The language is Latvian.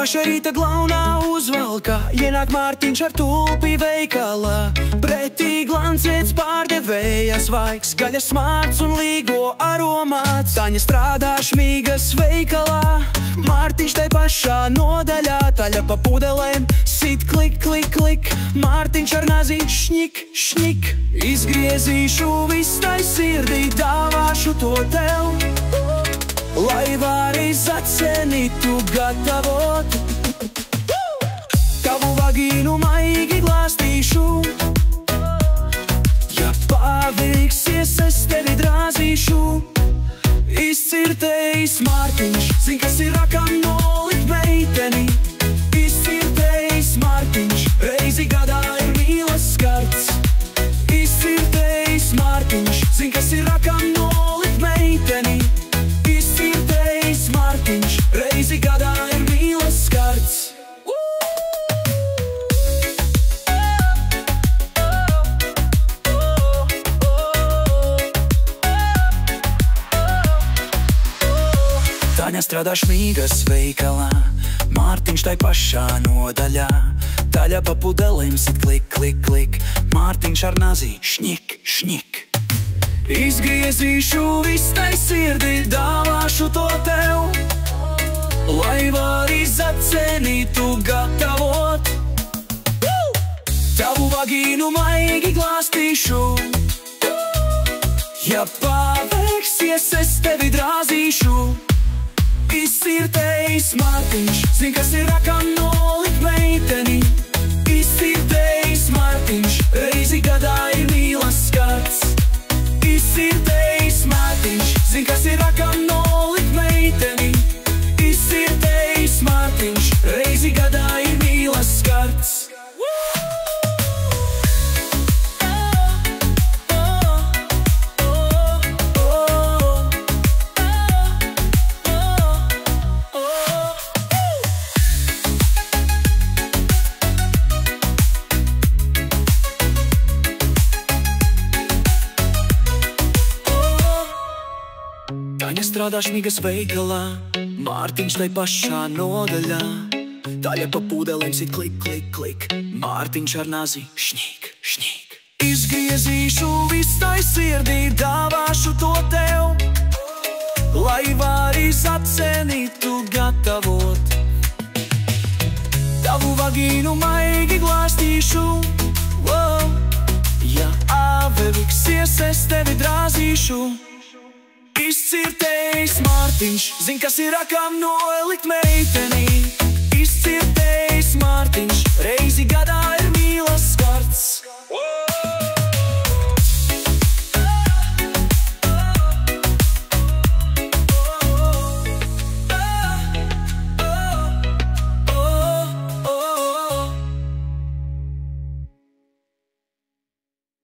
paša rīta glaunā uzvalkā ienāk Mārtiņš ar tulpi veikalā. Pretī glancēts pārdevējas vaigs, gaļas smārds un līgo aromāts. Taņa strādā šmīgas veikalā, Mārtiņš tai pašā nodaļā. Taļa pa pudelēm sit klik, klik, klik, Mārtiņš ar nazi šņik, šņik. Izgriezīšu viss tai sirdī, dāvāšu to tev, lai vari zacenītu gatavot. Tavu vagīnu maigi glāstīšu, ja paveiksies, es tevi drāzīšu. Izcirtējis Mārtiņš, zin, kas ir rakam nolikt meiteni. Izcirtējis Mārtiņš, reizi gadā ir mīlas skarts. Izcirtējis Mārtiņš, zin, kas ir rakam nolikt meiteni. Izcirtējis Mārtiņš, reizi gadā ir mīlas skarts. Taņa strādā šmīgas veikalā, Mārtiņš tai pašā nodaļā. Taļa pa pudelēm sit klik, klik, klik, Mārtiņš ar nazi šņik, šņik. Izgriezīšu viss tai sirdī, dāvāšu to tev, lai vari zacenītu gatavot. Tavu vagīnu maigi glāstīšu, ja paveiksies, es tevi drāzīšu. Izcirtējis Mārtiņš, zin, kas ir rakam nolikt meiteni. Izcirtējis Mārtiņš, reizi gadā ir mīlas skarts. Izcirtējis Mārtiņš, zin, kas ir rakam nolikt meiteni. Izcirtējis Mārtiņš, reizi gadā ir mīlas skarts. Taņa strādā šmīgas veikalā, Mārtiņš tai pašā nodaļā. Taļa pa pudelēm sit klik, klik, klik, Mārtiņš ar nazi šņik, šņik. Izgriezīšu viss tai sirdī, dāvāšu to tev, lai vari zacenītu gatavot. Tavu vagīnu maigi glāstīšu, ja paveiksies, es tevi drāzīšu. Izcirtējis Mārtiņš, zin, kas ir rakam nolikt meiteni. Izcirtējis Mārtiņš, reizi gadā ir mīlas